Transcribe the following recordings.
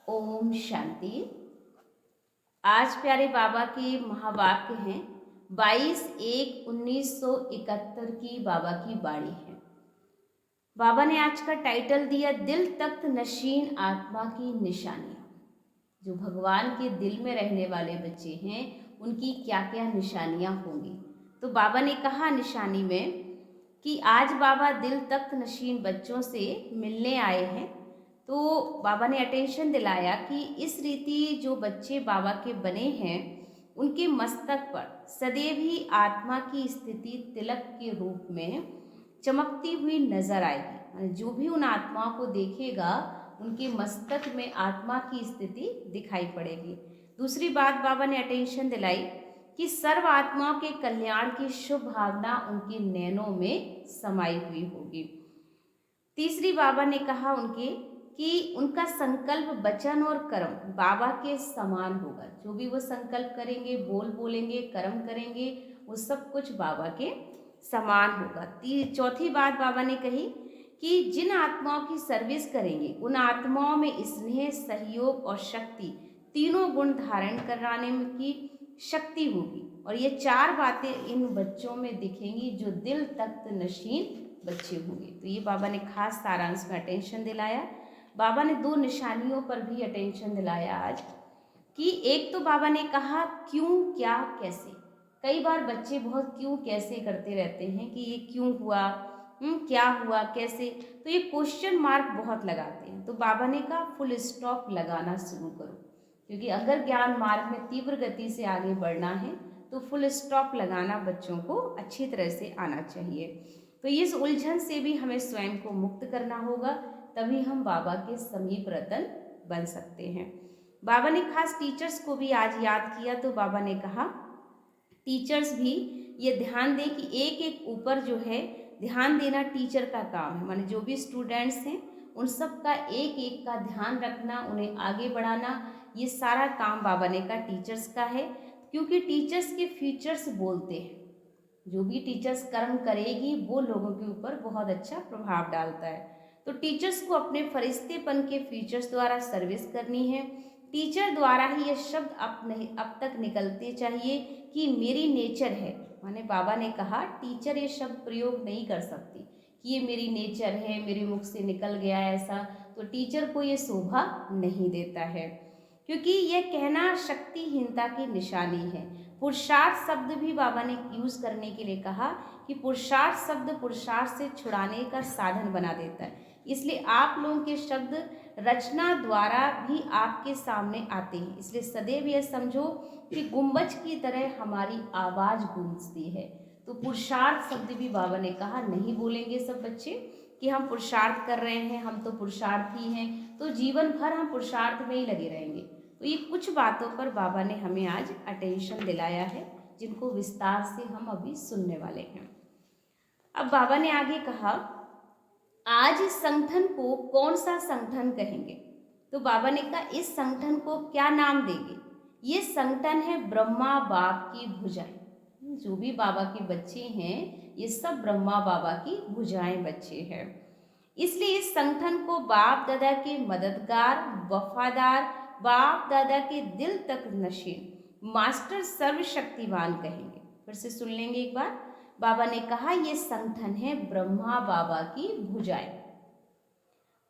ओम शांति। आज प्यारे बाबा के महावाक्य हैं 22/1/1971 की बाबा की बाणी है। बाबा ने आज का टाइटल दिया दिल तख्त नशीन आत्मा की निशानियां। जो भगवान के दिल में रहने वाले बच्चे हैं उनकी क्या क्या निशानियां होंगी। तो बाबा ने कहा निशानी में कि आज बाबा दिल तख्त नशीन बच्चों से मिलने आए हैं। तो बाबा ने अटेंशन दिलाया कि इस रीति जो बच्चे बाबा के बने हैं उनके मस्तक पर सदैव ही आत्मा की स्थिति तिलक के रूप में चमकती हुई नजर आएगी। जो भी उन आत्माओं को देखेगा उनके मस्तक में आत्मा की स्थिति दिखाई पड़ेगी। दूसरी बात बाबा ने अटेंशन दिलाई कि सर्व आत्माओं के कल्याण की शुभ भावना उनके नैनों में समाई हुई होगी। तीसरी बाबा ने कहा उनके कि उनका संकल्प वचन और कर्म बाबा के समान होगा। जो भी वो संकल्प करेंगे, बोलेंगे, कर्म करेंगे, वो सब कुछ बाबा के समान होगा। चौथी बात बाबा ने कही कि जिन आत्माओं की सर्विस करेंगे उन आत्माओं में स्नेह, सहयोग और शक्ति तीनों गुण धारण कराने की शक्ति होगी। और ये चार बातें इन बच्चों में दिखेंगी जो दिल तख्त नशीन बच्चे होंगे। तो ये बाबा ने खास सारांश में अटेंशन दिलाया। बाबा ने दो निशानियों पर भी अटेंशन दिलाया आज कि एक तो बाबा ने कहा क्यों, क्या, कैसे। कई बार बच्चे बहुत क्यों कैसे करते रहते हैं कि ये क्यों हुआ, क्या हुआ, कैसे। तो ये क्वेश्चन मार्क बहुत लगाते हैं। तो बाबा ने कहा फुल स्टॉप लगाना शुरू करो, क्योंकि अगर ज्ञान मार्ग में तीव्र गति से आगे बढ़ना है तो फुल स्टॉप लगाना बच्चों को अच्छी तरह से आना चाहिए। तो इस उलझन से भी हमें स्वयं को मुक्त करना होगा, तभी हम बाबा के समीप रतन बन सकते हैं। बाबा ने खास टीचर्स को भी आज याद किया। तो बाबा ने कहा टीचर्स भी ये ध्यान दें कि एक एक ऊपर जो है ध्यान देना टीचर का काम है। माने जो भी स्टूडेंट्स हैं उन सब का एक एक का ध्यान रखना, उन्हें आगे बढ़ाना, ये सारा काम बाबा ने कहा टीचर्स का है। क्योंकि टीचर्स के फ्यूचर्स बोलते हैं। जो भी टीचर्स कर्म करेगी वो लोगों के ऊपर बहुत अच्छा प्रभाव डालता है। तो टीचर्स को अपने फरिश्तेपन के फीचर्स द्वारा सर्विस करनी है। टीचर द्वारा ही ये शब्द अब तक निकलते चाहिए कि मेरी नेचर है। माने बाबा ने कहा टीचर ये शब्द प्रयोग नहीं कर सकती कि ये मेरी नेचर है, मेरे मुख से निकल गया ऐसा। तो टीचर को ये शोभा नहीं देता है, क्योंकि यह कहना शक्तिहीनता की निशानी है। पुरुषार्थ शब्द भी बाबा ने यूज करने के लिए कहा कि पुरुषार्थ शब्द पुरुषार्थ से छुड़ाने का साधन बना देता है। इसलिए आप लोगों के शब्द रचना द्वारा भी आपके सामने आते हैं। इसलिए सदैव यह समझो कि गुंबज की तरह हमारी आवाज गूंजती है। तो पुरुषार्थ शब्द भी बाबा ने कहा नहीं बोलेंगे सब बच्चे कि हम पुरुषार्थ कर रहे हैं, हम तो पुरुषार्थी हैं, तो जीवन भर हम पुरुषार्थ में ही लगे रहेंगे। तो ये कुछ बातों पर बाबा ने हमें आज अटेंशन दिलाया है, जिनको विस्तार से हम अभी सुनने वाले हैं। अब बाबा ने आगे कहा आज इस संगठन को कौन सा संगठन कहेंगे। तो बाबा ने कहा इस संगठन को क्या नाम देंगे। ये संगठन है ब्रह्मा बाप की भुजाएं। जो भी बाबा के बच्चे हैं ये सब ब्रह्मा बाबा की भुजाएं बच्चे हैं। इसलिए इस संगठन को बाप दादा के मददगार, वफादार, बाप दादा के दिल तक नशीन, मास्टर सर्वशक्तिवान कहेंगे। फिर से सुन लेंगे एक बार। बाबा ने कहा ये संगठन है ब्रह्मा बाबा की भुजाएं।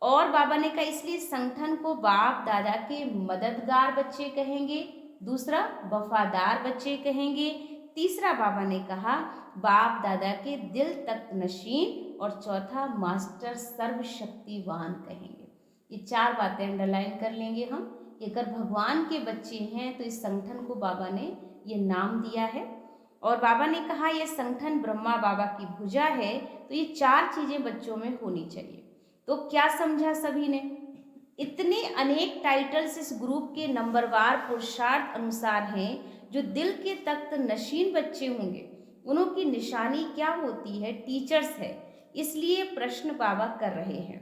और बाबा ने कहा इसलिए संगठन को बाप दादा के मददगार बच्चे कहेंगे, दूसरा वफादार बच्चे कहेंगे, तीसरा बाबा ने कहा बाप दादा के दिल तक नशीन, और चौथा मास्टर सर्वशक्तिवान कहेंगे। ये चार बातें अंडरलाइन कर लेंगे हम। अगर भगवान के बच्चे हैं तो इस संगठन को बाबा ने ये नाम दिया है। और बाबा ने कहा यह संगठन ब्रह्मा बाबा की भुजा है। तो ये चार चीजें बच्चों में होनी चाहिए। तो क्या समझा सभी ने। इतने अनेक टाइटल्स इस ग्रुप के नंबरवार पुरुषार्थ अनुसार हैं। जो दिल के तख्त नशीन बच्चे होंगे उनकी निशानी क्या होती है, टीचर्स है। इसलिए प्रश्न बाबा कर रहे हैं।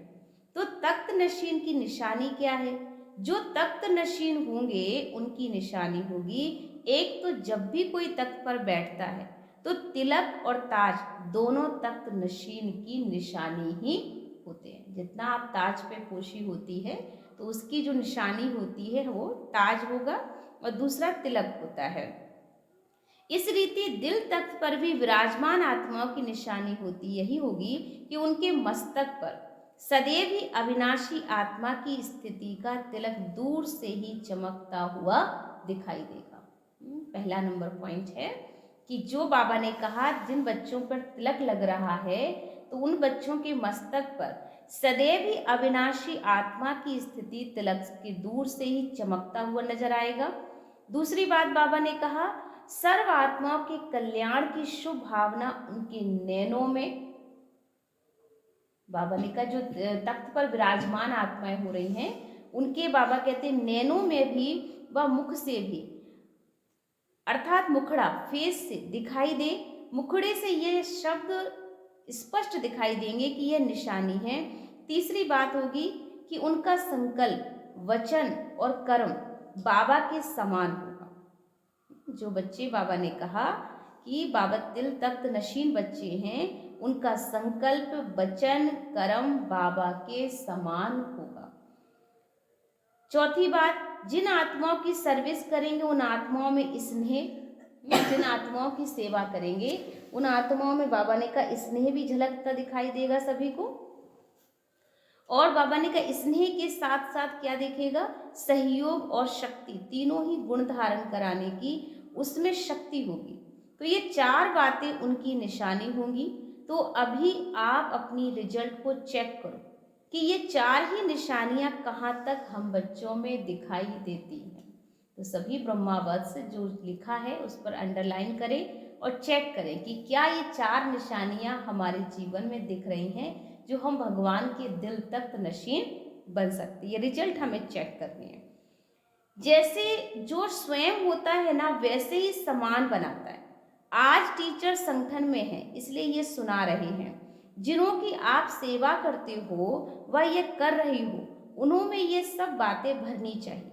तो तख्त नशीन की निशानी क्या है। जो तख्त नशीन होंगे उनकी निशानी होगी, एक तो जब भी कोई तख्त पर बैठता है तो तिलक और ताज दोनों तख्त नशीन की निशानी ही होते हैं। जितना आप ताज पे पोशी होती है तो उसकी जो निशानी होती है वो ताज होगा और दूसरा तिलक होता है। इस रीति दिल तख्त पर भी विराजमान आत्माओं की निशानी होती यही होगी कि उनके मस्तक पर सदैव ही अविनाशी आत्मा की स्थिति का तिलक दूर से ही चमकता हुआ दिखाई देगा। पहला नंबर पॉइंट है कि जो बाबा ने कहा जिन बच्चों पर तिलक लग रहा है तो उन बच्चों के मस्तक पर सदैव ही अविनाशी आत्मा की स्थिति तिलक के दूर से ही चमकता हुआ नजर आएगा। दूसरी बात बाबा ने कहा सर्व आत्माओं के कल्याण की शुभ भावना उनके नैनों में, बाबा ने कहा जो तख्त पर विराजमान आत्माएं हो रही हैं उनके बाबा कहते हैं नैनों में भी व मुख से भी, अर्थात मुखड़ा फेस से दिखाई दे, मुखड़े से ये शब्द स्पष्ट दिखाई देंगे कि यह निशानी है। तीसरी बात होगी कि उनका संकल्प वचन और कर्म बाबा के समान होगा। जो बच्चे बाबा ने कहा कि बाबा दिल तख्त नशीन बच्चे हैं उनका संकल्प वचन कर्म बाबा के समान होगा। चौथी बात जिन आत्माओं की सर्विस करेंगे उन आत्माओं में स्नेह, जिन आत्माओं की सेवा करेंगे उन आत्माओं में बाबा ने कहा स्नेह भी झलकता दिखाई देगा सभी को। और बाबा ने कहा स्नेह के साथ साथ क्या दिखेगा सहयोग और शक्ति, तीनों ही गुण धारण कराने की उसमें शक्ति होगी। तो ये चार बातें उनकी निशानी होंगी। तो अभी आप अपनी रिजल्ट को चेक करो कि ये चार ही निशानियां कहाँ तक हम बच्चों में दिखाई देती हैं। तो सभी ब्रह्मावत से जो लिखा है उस पर अंडरलाइन करें और चेक करें कि क्या ये चार निशानियां हमारे जीवन में दिख रही हैं जो हम भगवान के दिल तख्त नशीन बन सकती है। ये रिजल्ट हमें चेक करनी है। जैसे जो स्वयं होता है ना वैसे ही समान बनाता है। आज टीचर संगठन में है इसलिए ये सुना रहे हैं, जिन्हों की आप सेवा करते हो वह ये कर रही हो उन्होंने ये सब बातें भरनी चाहिए।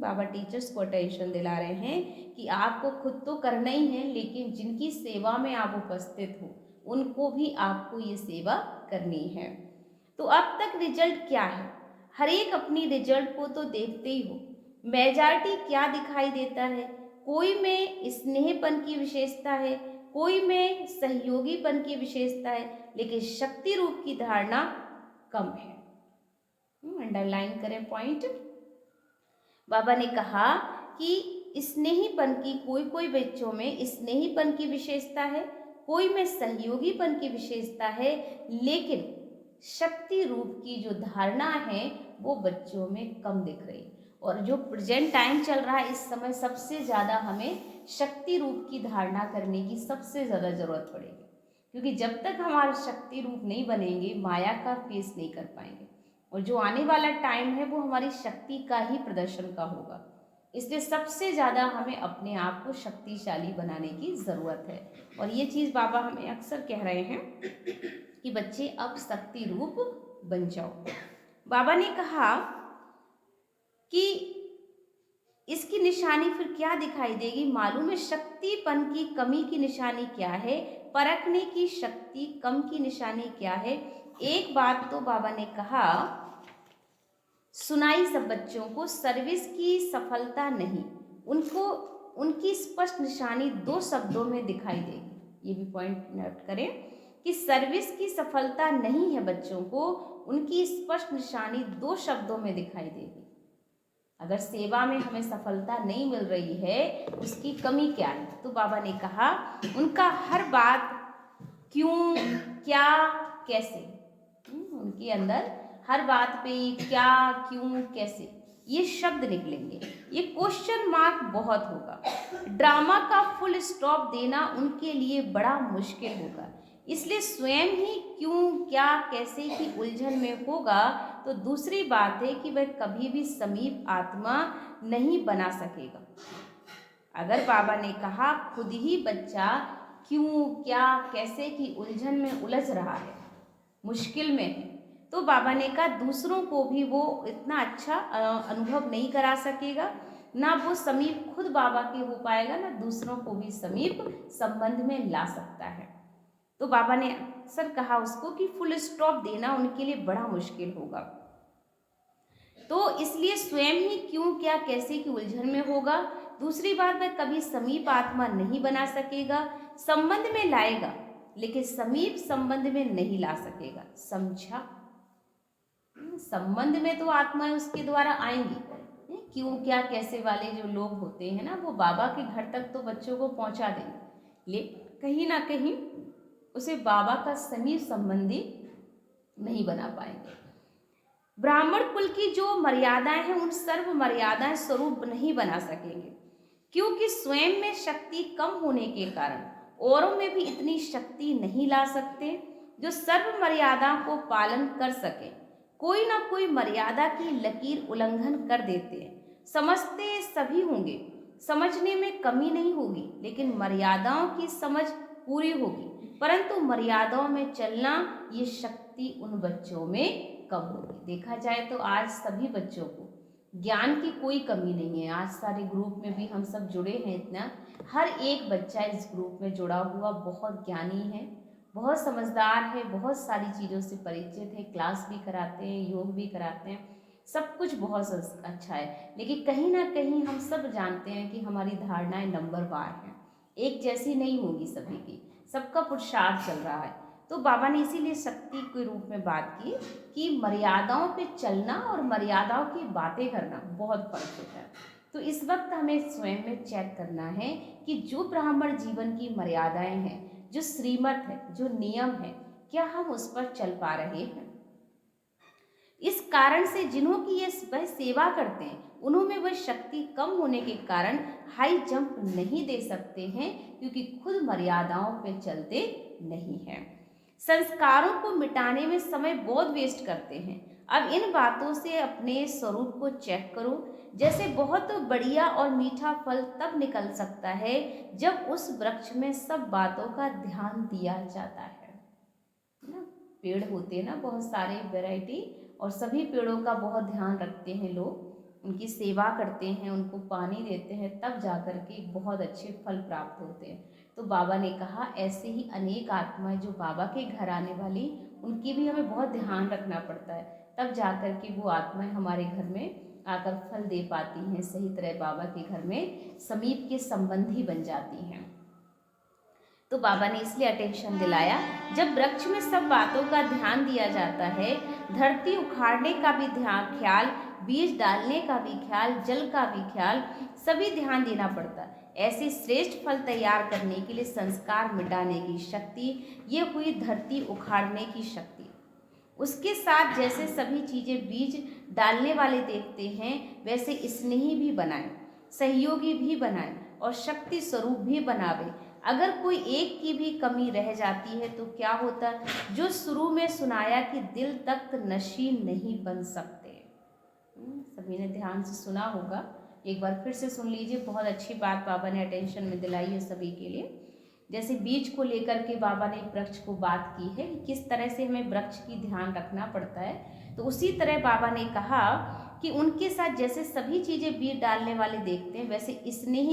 बाबा टीचर्स को अटेंशन दिला रहे हैं कि आपको खुद तो करना ही है लेकिन जिनकी सेवा में आप उपस्थित हो उनको भी आपको ये सेवा करनी है। तो अब तक रिजल्ट क्या है, हर एक अपनी रिजल्ट को तो देखते ही हो। मेजॉरिटी क्या दिखाई देता है, कोई में स्नेहपन की विशेषता है, कोई में सहयोगीपन की विशेषता है, लेकिन शक्ति रूप की धारणा कम है। अंडरलाइन करें पॉइंट। बाबा ने कहा कि स्नेहीपन की कोई बच्चों में स्नेहीपन की विशेषता है, कोई में सहयोगीपन की विशेषता है, लेकिन शक्ति रूप की जो धारणा है वो बच्चों में कम दिख रही। और जो प्रेजेंट टाइम चल रहा है इस समय सबसे ज़्यादा हमें शक्ति रूप की धारणा करने की सबसे ज़्यादा ज़रूरत पड़ेगी, क्योंकि जब तक हमारे शक्ति रूप नहीं बनेंगे माया का फेस नहीं कर पाएंगे। और जो आने वाला टाइम है वो हमारी शक्ति का ही प्रदर्शन का होगा। इसलिए सबसे ज़्यादा हमें अपने आप को शक्तिशाली बनाने की ज़रूरत है। और ये चीज़ बाबा हमें अक्सर कह रहे हैं कि बच्चे अब शक्ति रूप बन जाओ। बाबा ने कहा कि इसकी निशानी फिर क्या दिखाई देगी, मालूम है शक्तिपन की कमी की निशानी क्या है, परखने की शक्ति कम की निशानी क्या है। एक बात तो बाबा ने कहा सुनाई सब बच्चों को, सर्विस की सफलता नहीं, उनको उनकी स्पष्ट निशानी दो शब्दों में दिखाई देगी। ये भी पॉइंट नोट करें कि सर्विस की सफलता नहीं है बच्चों को, उनकी स्पष्ट निशानी दो शब्दों में दिखाई देगी। अगर सेवा में हमें सफलता नहीं मिल रही है उसकी कमी क्या है, तो बाबा ने कहा उनका हर बात क्यों क्या कैसे, उनके अंदर हर बात पे क्या क्यों कैसे ये शब्द निकलेंगे। ये क्वेश्चन मार्क बहुत होगा। ड्रामा का फुल स्टॉप देना उनके लिए बड़ा मुश्किल होगा। इसलिए स्वयं ही क्यों क्या कैसे की उलझन में होगा तो दूसरी बात है कि वह कभी भी समीप आत्मा नहीं बना सकेगा। अगर बाबा ने कहा खुद ही बच्चा क्यों क्या कैसे की उलझन में उलझ रहा है, मुश्किल में है, तो बाबा ने कहा दूसरों को भी वो इतना अच्छा अनुभव नहीं करा सकेगा, ना वो समीप खुद बाबा के हो पाएगा, ना दूसरों को भी समीप संबंध में ला सकता है। तो बाबा ने अक्सर कहा उसको कि फुल स्टॉप देना उनके लिए बड़ा मुश्किल होगा। तो इसलिए स्वयं ही क्यों, क्या, कैसे की उलझन में होगा। दूसरी बात, वह कभी समीप आत्मा नहीं बना सकेगा। संबंध में लाएगा लेकिन समीप संबंध में नहीं ला सकेगा। समझा? संबंध में तो आत्माएं उसके द्वारा आएंगी। क्यों, क्या, कैसे वाले जो लोग होते हैं ना, वो बाबा के घर तक तो बच्चों को पहुंचा देंगे, लेकिन कहीं ना कहीं उसे बाबा का समीप संबंधी नहीं बना पाएंगे। ब्राह्मण कुल की जो मर्यादाएं हैं, उन सर्व मर्यादाएं स्वरूप नहीं बना सकेंगे, क्योंकि स्वयं में शक्ति कम होने के कारण औरों में भी इतनी शक्ति नहीं ला सकते जो सर्व मर्यादा को पालन कर सके। कोई ना कोई मर्यादा की लकीर उल्लंघन कर देते हैं। समझते सभी होंगे, समझने में कमी नहीं होगी, लेकिन मर्यादाओं की समझ पूरी होगी, परंतु मर्यादाओं में चलना, ये शक्ति उन बच्चों में कम होगी। देखा जाए तो आज सभी बच्चों को ज्ञान की कोई कमी नहीं है। आज सारे ग्रुप में भी हम सब जुड़े हैं, इतना हर एक बच्चा इस ग्रुप में जुड़ा हुआ बहुत ज्ञानी है, बहुत समझदार है, बहुत सारी चीज़ों से परिचित है, क्लास भी कराते हैं, योग भी कराते हैं, सब कुछ बहुत अच्छा है। लेकिन कहीं ना कहीं हम सब जानते हैं कि हमारी धारणाएं नंबरवार हैं, एक जैसी नहीं होगी सभी की, सबका पुरुषार्थ चल रहा है। तो बाबा ने इसीलिए शक्ति के रूप में बात की कि मर्यादाओं पे चलना और मर्यादाओं की बातें करना बहुत फर्क होता है। तो इस वक्त हमें स्वयं में चेक करना है कि जो ब्राह्मण जीवन की मर्यादाएं हैं, जो श्रीमत है, जो नियम है, क्या हम उस पर चल पा रहे हैं। इस कारण से जिन्हों की ये वह सेवा करते हैं, उन्होंने वह शक्ति कम होने के कारण हाई जंप नहीं दे सकते हैं, क्योंकि खुद मर्यादाओं पे चलते नहीं हैं। संस्कारों को मिटाने में समय बहुत वेस्ट करते हैं। अब इन बातों से अपने स्वरूप को चेक करो। जैसे बहुत बढ़िया और मीठा फल तब निकल सकता है जब उस वृक्ष में सब बातों का ध्यान दिया जाता है ना। पेड़ होते हैं ना बहुत सारे वैरायटी, और सभी पेड़ों का बहुत ध्यान रखते हैं लोग, उनकी सेवा करते हैं, उनको पानी देते हैं, तब जाकर के बहुत अच्छे फल प्राप्त होते हैं। तो बाबा ने कहा ऐसे ही अनेक आत्माएं जो बाबा के घर आने वाली, उनकी भी हमें बहुत ध्यान रखना पड़ता है, तब जाकर के वो आत्माएं हमारे घर में आकर फल दे पाती हैं, सही तरह बाबा के घर में समीप के संबंधी बन जाती हैं। तो बाबा ने इसलिए अटेंशन दिलाया, जब वृक्ष में सब बातों का ध्यान दिया जाता है, धरती उखाड़ने का भी ध्यान ख्याल, बीज डालने का भी ख्याल, जल का भी ख्याल, सभी ध्यान देना पड़ता है। ऐसे श्रेष्ठ फल तैयार करने के लिए संस्कार मिटाने की शक्ति, ये हुई धरती उखाड़ने की शक्ति। उसके साथ जैसे सभी चीज़ें बीज डालने वाले देखते हैं, वैसे स्नेही भी बनाए, सहयोगी भी बनाए और शक्ति स्वरूप भी बनावे। अगर कोई एक की भी कमी रह जाती है तो क्या होता, जो शुरू में सुनाया कि दिल तख्त नशीन नहीं बन सकते। सभी ने ध्यान से सुना होगा, एक बार फिर से सुन लीजिए, बहुत अच्छी बात बाबा ने अटेंशन में दिलाई है सभी के लिए। जैसे बीज को लेकर के बाबा ने वृक्ष को बात की है कि किस तरह से हमें वृक्ष की ध्यान रखना पड़ता है, तो उसी तरह बाबा ने कहा कि उनके साथ जैसे सभी चीज़ें बीज डालने वाले देखते हैं, वैसे स्नेह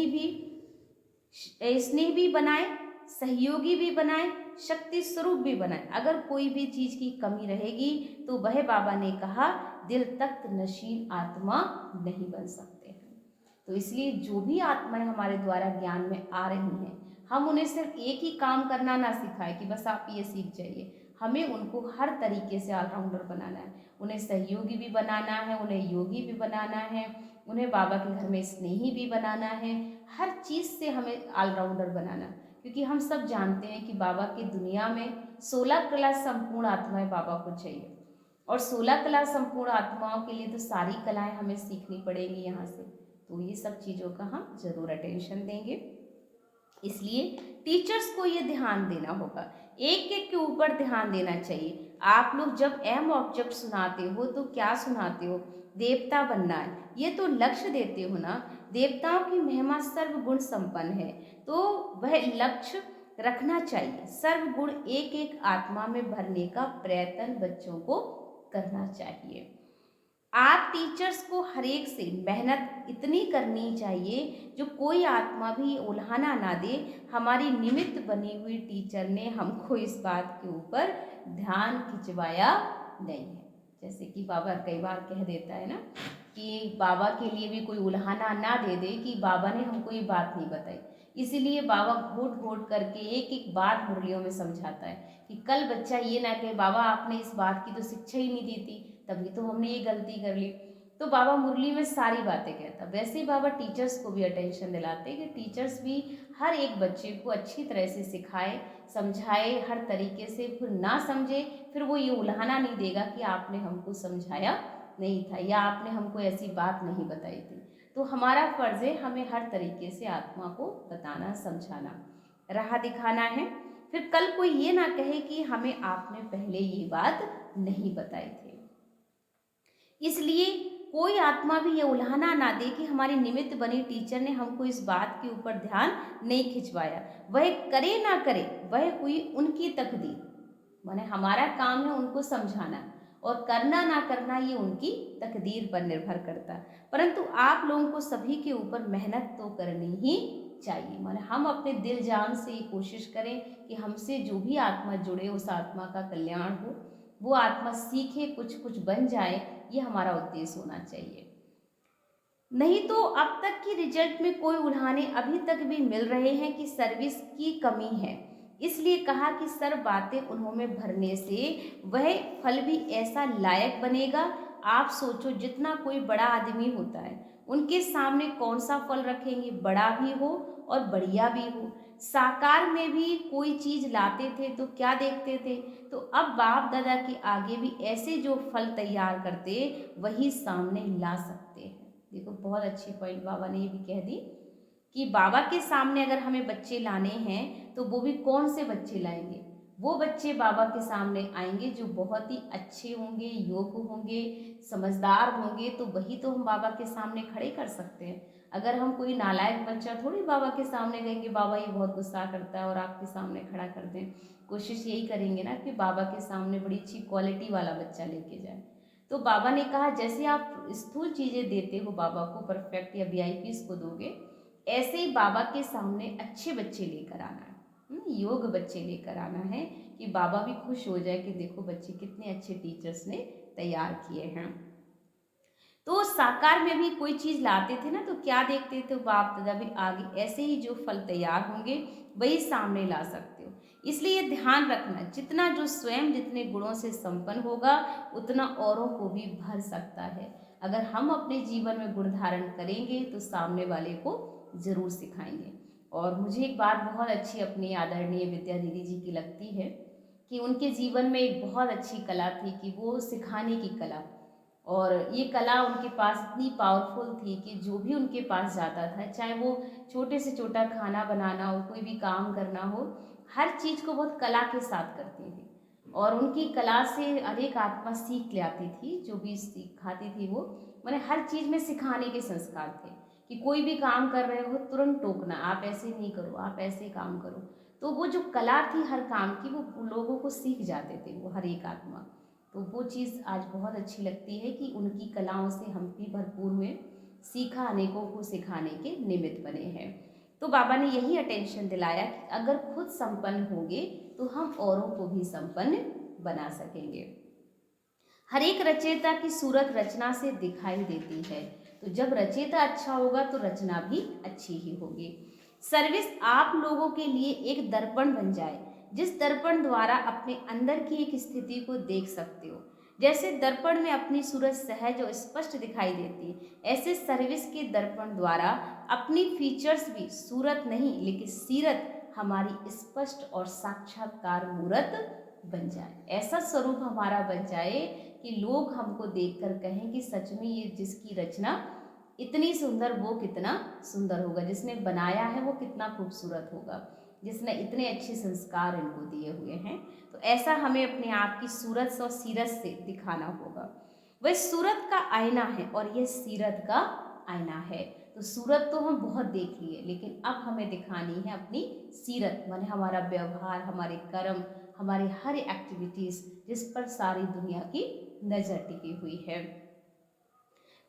भी बनाए, सहयोगी भी बनाए, शक्ति स्वरूप भी बनाए। अगर कोई भी चीज़ की कमी रहेगी तो वह बाबा ने कहा दिल तख्त नशीन आत्मा नहीं बन सकते हैं। तो इसलिए जो भी आत्माएं हमारे द्वारा ज्ञान में आ रही हैं, हम उन्हें सिर्फ एक ही काम करना ना सिखाएं कि बस आप ये सीख जाइए। हमें उनको हर तरीके से ऑलराउंडर बनाना है, उन्हें सहयोगी भी बनाना है, उन्हें योगी भी बनाना है, उन्हें बाबा के घर में स्नेही भी बनाना है, हर चीज़ से हमें ऑलराउंडर बनाना। क्योंकि हम सब जानते हैं कि बाबा की दुनिया में 16 कला संपूर्ण आत्माएं बाबा को चाहिए, और 16 कला संपूर्ण आत्माओं के लिए तो सारी कलाएं हमें सीखनी पड़ेंगी यहाँ से। तो ये सब चीज़ों का हम जरूर अटेंशन देंगे। इसलिए टीचर्स को ये ध्यान देना होगा, एक एक के ऊपर ध्यान देना चाहिए। आप लोग जब एम ऑब्जेक्ट सुनाते हो तो क्या सुनाते हो, देवता बनना है, ये तो लक्ष्य देते हो ना। देवताओं की महिमा सर्वगुण संपन्न है, तो वह लक्ष्य रखना चाहिए। सर्वगुण एक एक आत्मा में भरने का प्रयत्न बच्चों को करना चाहिए। आप टीचर्स को हर एक से मेहनत इतनी करनी चाहिए जो कोई आत्मा भी उल्हाना ना दे। हमारी निमित्त बनी हुई टीचर ने हमको इस बात के ऊपर ध्यान खिंचवाया नहीं है। जैसे कि बाबा कई बार कह देता है ना कि बाबा के लिए भी कोई उल्हाना ना दे दे कि बाबा ने हमको ये बात नहीं बताई। इसीलिए बाबा घोट घोट करके एक एक बात मुरलियों में समझाता है कि कल बच्चा ये ना कहे बाबा आपने इस बात की तो शिक्षा ही नहीं दी थी, तभी तो हमने ये गलती कर ली। तो बाबा मुरली में सारी बातें कहता। वैसे ही बाबा टीचर्स को भी अटेंशन दिलाते कि टीचर्स भी हर एक बच्चे को अच्छी तरह से सिखाए, समझाए हर तरीके से, फिर ना समझे फिर वो ये उल्हाना नहीं देगा कि आपने हमको समझाया नहीं था या आपने हमको ऐसी बात नहीं बताई थी। तो हमारा फर्ज है हमें हर तरीके से आत्मा को बताना, समझाना, राह दिखाना है। फिर कल कोई ये ना कहे कि हमें आपने पहले ये बात नहीं बताई थी। इसलिए कोई आत्मा भी ये उल्हाना ना दे कि हमारी निमित्त बनी टीचर ने हमको इस बात के ऊपर ध्यान नहीं खिंचवाया। वह करे ना करे, वह हुई उनकी तकदीर। माने हमारा काम है उनको समझाना, और करना ना करना ये उनकी तकदीर पर निर्भर करता है। परंतु आप लोगों को सभी के ऊपर मेहनत तो करनी ही चाहिए। माने हम अपने दिल जान से ये कोशिश करें कि हमसे जो भी आत्मा जुड़े उस आत्मा का कल्याण हो, वो आत्मा सीखे, कुछ कुछ बन जाए, ये हमारा उद्देश्य होना चाहिए। नहीं तो अब तक की रिजल्ट में कोई उल्हाने अभी तक भी मिल रहे हैं कि सर्विस की कमी है। इसलिए कहा कि सर बातें उन्होंने भरने से वह फल भी ऐसा लायक बनेगा। आप सोचो जितना कोई बड़ा आदमी होता है उनके सामने कौन सा फल रखेंगे, बड़ा भी हो और बढ़िया भी हो। साकार में भी कोई चीज लाते थे तो क्या देखते थे, तो अब बाप दादा के आगे भी ऐसे जो फल तैयार करते वही सामने ला सकते हैं। देखो बहुत अच्छी पॉइंट बाबा ने ये भी कह दी कि बाबा के सामने अगर हमें बच्चे लाने हैं तो वो भी कौन से बच्चे लाएंगे, वो बच्चे बाबा के सामने आएंगे जो बहुत ही अच्छे होंगे, योग्य होंगे, समझदार होंगे, तो वही तो हम बाबा के सामने खड़े कर सकते हैं। अगर हम कोई नालायक बच्चा थोड़ी बाबा के सामने कहेंगे बाबा ये बहुत गुस्सा करता है और आपके सामने खड़ा कर दें। कोशिश यही करेंगे ना कि बाबा के सामने बड़ी अच्छी क्वालिटी वाला बच्चा लेके जाए। तो बाबा ने कहा जैसे आप स्थूल चीज़ें देते हो बाबा को, परफेक्ट या वीआईपीस को दोगे, ऐसे ही बाबा के सामने अच्छे बच्चे लेकर आना है, योग बच्चे लेकर आना है कि बाबा भी खुश हो जाए कि देखो बच्चे कितने अच्छे टीचर्स ने तैयार किए हैं। तो साकार में भी कोई चीज़ लाते थे ना तो क्या देखते थे बाप दादा भी आगे ऐसे ही जो फल तैयार होंगे वही सामने ला सकते हो। इसलिए ये ध्यान रखना जितना जो स्वयं जितने गुणों से संपन्न होगा उतना औरों को भी भर सकता है। अगर हम अपने जीवन में गुण धारण करेंगे तो सामने वाले को जरूर सिखाएंगे। और मुझे एक बात बहुत अच्छी अपनी आदरणीय विद्या दीदी जी की लगती है कि उनके जीवन में एक बहुत अच्छी कला थी कि वो सिखाने की कला, और ये कला उनके पास इतनी पावरफुल थी कि जो भी उनके पास जाता था, चाहे वो छोटे से छोटा खाना बनाना हो, कोई भी काम करना हो, हर चीज़ को बहुत कला के साथ करती थी। और उनकी कला से अनेक आत्मा सीख ले आती थी, जो भी सिखाती थी वो, मैंने हर चीज़ में सिखाने के संस्कार थे कि कोई भी काम कर रहे हो तुरंत टोकना, आप ऐसे नहीं करो, आप ऐसे काम करो। तो वो जो कला थी हर काम की वो लोगों को सीख जाते थे वो हर एक आत्मा। तो वो चीज़ आज बहुत अच्छी लगती है कि उनकी कलाओं से हम भी भरपूर हुए, सीखा, अनेकों को सिखाने के निमित्त बने हैं। तो बाबा ने यही अटेंशन दिलाया कि अगर खुद संपन्न होंगे तो हम औरों को भी संपन्न बना सकेंगे। हर एक रचयिता की सूरत रचना से दिखाई देती है, तो जब रचयिता अच्छा होगा तो रचना भी अच्छी ही होगी। सर्विस आप लोगों के लिए एक दर्पण बन जाए, जिस दर्पण द्वारा अपने अंदर की एक स्थिति को देख सकते हो। जैसे दर्पण में अपनी सूरत सहज और स्पष्ट दिखाई देती है, ऐसे सर्विस के दर्पण द्वारा अपनी फीचर्स भी सूरत नहीं लेकिन सीरत हमारी स्पष्ट और साक्षात्कार मूरत बन जाए। ऐसा स्वरूप हमारा बन जाए कि लोग हमको देखकर कहें कि सच में ये जिसकी रचना इतनी सुंदर वो कितना सुंदर होगा, जिसने बनाया है वो कितना खूबसूरत होगा, जिसने इतने अच्छे संस्कार इनको दिए हुए हैं। तो ऐसा हमें अपने आप की सूरत और सीरत से दिखाना होगा। वह सूरत का आईना है और यह सीरत का आईना है। तो सूरत तो हम बहुत देख लिए, लेकिन अब हमें दिखानी है अपनी सीरत, माने हमारा व्यवहार, हमारे कर्म, हमारी हर एक्टिविटीज जिस पर सारी दुनिया की नजर टिकी हुई है।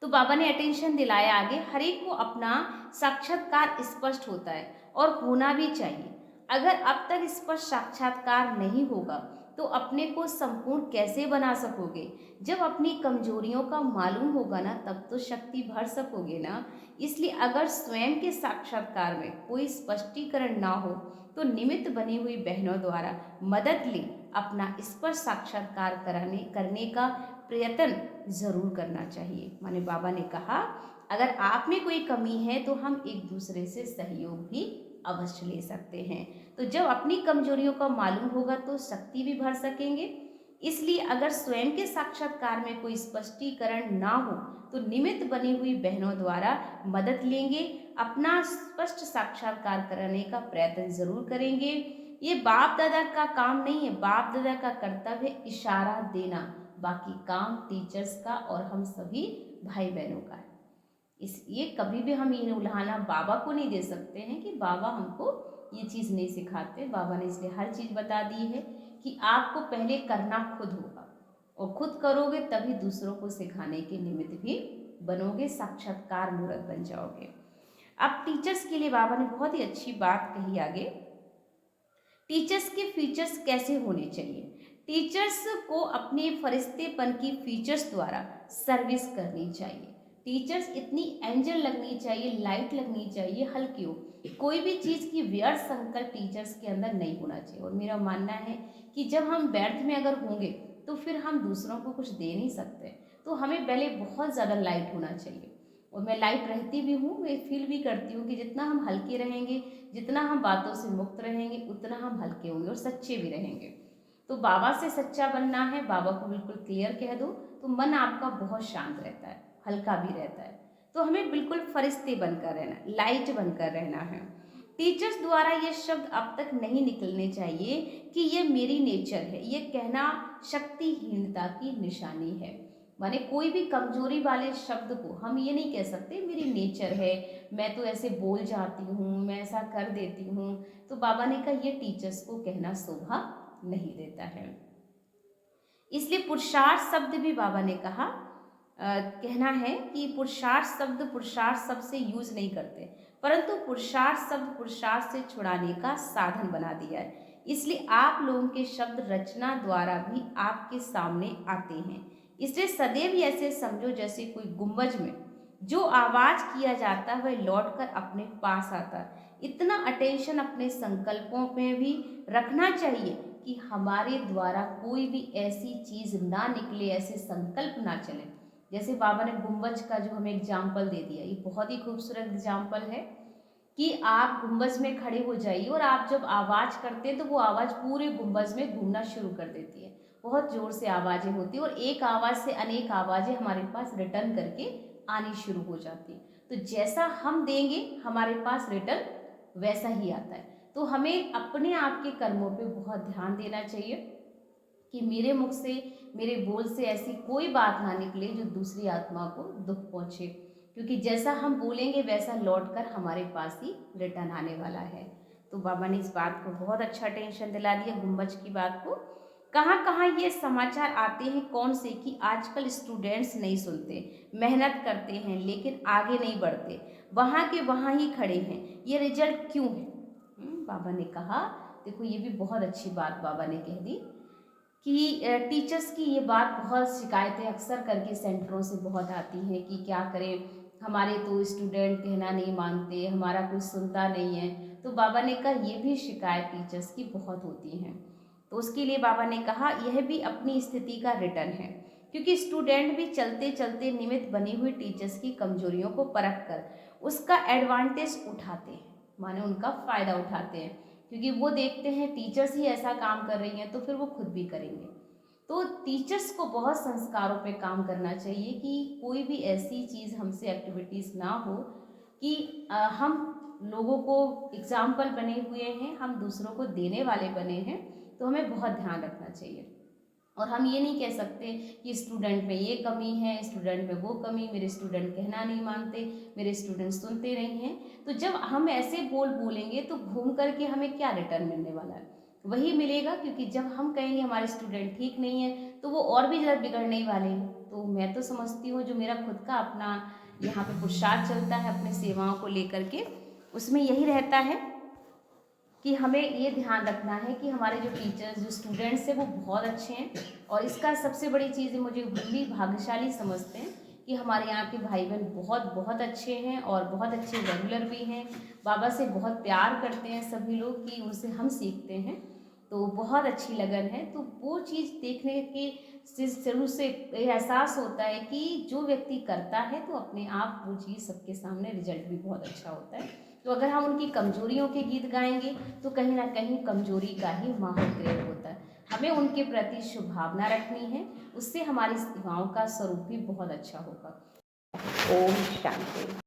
तो बाबा ने अटेंशन दिलाया आगे, हर एक को अपना साक्षात्कार स्पष्ट होता है और होना भी चाहिए। अगर अब तक स्पष्ट साक्षात्कार नहीं होगा तो अपने को संपूर्ण कैसे बना सकोगे? जब अपनी कमजोरियों का मालूम होगा ना, तब तो शक्ति भर सकोगे ना। इसलिए अगर स्वयं के साक्षात्कार में कोई स्पष्टीकरण ना हो तो निमित्त बनी हुई बहनों द्वारा मदद ले अपना स्पष्ट साक्षात्कार करने का प्रयत्न जरूर करना चाहिए। माने बाबा ने कहा अगर आप में कोई कमी है तो हम एक दूसरे से सहयोग भी अवश्य ले सकते हैं। तो जब अपनी कमजोरियों का मालूम होगा तो शक्ति भी भर सकेंगे। इसलिए अगर स्वयं के साक्षात्कार में कोई स्पष्टीकरण ना हो तो निमित्त बनी हुई बहनों द्वारा मदद लेंगे, अपना स्पष्ट साक्षात्कार कराने का प्रयत्न जरूर करेंगे। ये बाप दादा का काम नहीं है, बाप दादा का कर्तव्य है इशारा देना, बाकी काम टीचर्स का और हम सभी भाई बहनों का है। इसलिए कभी भी हम ये उल्हाना बाबा को नहीं दे सकते हैं कि बाबा हमको ये चीज़ नहीं सिखाते। बाबा ने इसलिए हर चीज़ बता दी है कि आपको पहले करना खुद होगा और खुद करोगे तभी दूसरों को सिखाने के निमित्त भी बनोगे, साक्षात्कार मूर्त बन जाओगे। अब टीचर्स के लिए बाबा ने बहुत ही अच्छी बात कही आगे। टीचर्स के फीचर्स कैसे होने चाहिए? टीचर्स को अपने फरिश्तेपन की फीचर्स द्वारा सर्विस करनी चाहिए। टीचर्स इतनी एंजल लगनी चाहिए, लाइट लगनी चाहिए, हल्की हो। कोई भी चीज़ की व्यर्थ संकल्प टीचर्स के अंदर नहीं होना चाहिए। और मेरा मानना है कि जब हम व्यर्थ में अगर होंगे तो फिर हम दूसरों को कुछ दे नहीं सकते। तो हमें पहले बहुत ज़्यादा लाइट होना चाहिए। और मैं लाइट रहती भी हूँ, मैं फील भी करती हूँ कि जितना हम हल्के रहेंगे, जितना हम बातों से मुक्त रहेंगे, उतना हम हल्के होंगे और सच्चे भी रहेंगे। तो बाबा से सच्चा बनना है, बाबा को बिल्कुल क्लियर कह दो तो मन आपका बहुत शांत रहता है, हल्का भी रहता है। तो हमें बिल्कुल फरिश्ते बनकर रहना, लाइट बनकर रहना है। टीचर्स द्वारा ये शब्द अब तक नहीं निकलने चाहिए कि ये मेरी नेचर है। ये कहना शक्तिहीनता की निशानी है। माने कोई भी कमजोरी वाले शब्द को हम ये नहीं कह सकते मेरी नेचर है, मैं तो ऐसे बोल जाती हूँ, मैं ऐसा कर देती हूँ। तो बाबा ने कहा ये टीचर्स को कहना शोभा नहीं देता है। इसलिए पुरुषार्थ शब्द भी बाबा ने कहा कहना है कि पुरुषार्थ शब्द से यूज नहीं करते, परंतु पुरुषार्थ शब्द पुरुषार्थ से छुड़ाने का साधन बना दिया है। इसलिए आप लोगों के शब्द रचना द्वारा भी आपके सामने आते हैं। इसलिए सदैव ऐसे समझो जैसे कोई गुंबज में जो आवाज किया जाता है वह लौटकर अपने पास आता है। इतना अटेंशन अपने संकल्पों में भी रखना चाहिए कि हमारे द्वारा कोई भी ऐसी चीज ना निकले, ऐसे संकल्प ना चले। जैसे बाबा ने गुंबज का जो हमें एग्जाम्पल दे दिया, ये बहुत ही खूबसूरत एग्जाम्पल है कि आप गुंबज में खड़े हो जाइए और आप जब आवाज करते हैं तो वो आवाज पूरे गुंबज में घूमना शुरू कर देती है। बहुत जोर से आवाजें होती है और एक आवाज से अनेक आवाजें हमारे पास रिटर्न करके आनी शुरू हो जाती है। तो जैसा हम देंगे हमारे पास रिटर्न वैसा ही आता है। तो हमें अपने आप के कर्मों पे बहुत ध्यान देना चाहिए कि मेरे मुख से, मेरे बोल से ऐसी कोई बात ना निकले जो दूसरी आत्मा को दुख पहुंचे, क्योंकि जैसा हम बोलेंगे वैसा लौटकर हमारे पास ही रिटर्न आने वाला है। तो बाबा ने इस बात को बहुत अच्छा टेंशन दिला दिया, गुंबज की बात को। कहाँ कहाँ ये समाचार आते हैं कौन से कि आजकल स्टूडेंट्स नहीं सुनते, मेहनत करते हैं लेकिन आगे नहीं बढ़ते, वहाँ के वहाँ ही खड़े हैं, ये रिजल्ट क्यों है? बाबा ने कहा, देखो ये भी बहुत अच्छी बात बाबा ने कह दी कि टीचर्स की ये बात बहुत शिकायतें अक्सर करके सेंटरों से बहुत आती हैं कि क्या करें, हमारे तो स्टूडेंट कहना नहीं मानते, हमारा कोई सुनता नहीं है। तो बाबा ने कहा ये भी शिकायत टीचर्स की बहुत होती हैं। तो उसके लिए बाबा ने कहा यह भी अपनी स्थिति का रिटर्न है, क्योंकि स्टूडेंट भी चलते चलते निमित्त बनी हुई टीचर्स की कमजोरियों को परख कर उसका एडवांटेज उठाते हैं, माने उनका फ़ायदा उठाते हैं, क्योंकि वो देखते हैं टीचर्स ही ऐसा काम कर रही हैं तो फिर वो खुद भी करेंगे। तो टीचर्स को बहुत संस्कारों पे काम करना चाहिए कि कोई भी ऐसी चीज़ हमसे एक्टिविटीज़ ना हो कि हम लोगों को एग्जाम्पल बने हुए हैं, हम दूसरों को देने वाले बने हैं। तो हमें बहुत ध्यान रखना चाहिए। और हम ये नहीं कह सकते कि स्टूडेंट में ये कमी है, स्टूडेंट में वो कमी, मेरे स्टूडेंट कहना नहीं मानते, मेरे स्टूडेंट सुनते नहीं हैं। तो जब हम ऐसे बोलेंगे तो घूम करके हमें क्या रिटर्न मिलने वाला है? वही मिलेगा, क्योंकि जब हम कहेंगे हमारे स्टूडेंट ठीक नहीं है तो वो और भी ज़्यादा बिगड़ने ही वाले हैं। तो मैं तो समझती हूँ जो मेरा खुद का अपना यहाँ पे पुरुषार्थ चलता है अपनी सेवाओं को लेकर के, उसमें यही रहता है कि हमें ये ध्यान रखना है कि हमारे जो टीचर्स, जो स्टूडेंट्स हैं वो बहुत अच्छे हैं। और इसका सबसे बड़ी चीज़ मुझे भी भाग्यशाली समझते हैं कि हमारे यहाँ के भाई बहन बहुत बहुत अच्छे हैं और बहुत अच्छे रेगुलर भी हैं। बाबा से बहुत प्यार करते हैं सभी लोग कि उनसे हम सीखते हैं, तो बहुत अच्छी लगन है। तो वो चीज़ देखने के शुरू से एहसास होता है कि जो व्यक्ति करता है तो अपने आप वो चीज़ सबके सामने रिजल्ट भी बहुत अच्छा होता है। तो अगर हम उनकी कमजोरियों के गीत गाएंगे तो कहीं ना कहीं कमजोरी का ही माहौल क्रिएट होता है। हमें उनके प्रति शुभ भावना रखनी है, उससे हमारी सेवाओं का स्वरूप भी बहुत अच्छा होगा। ओम शांति।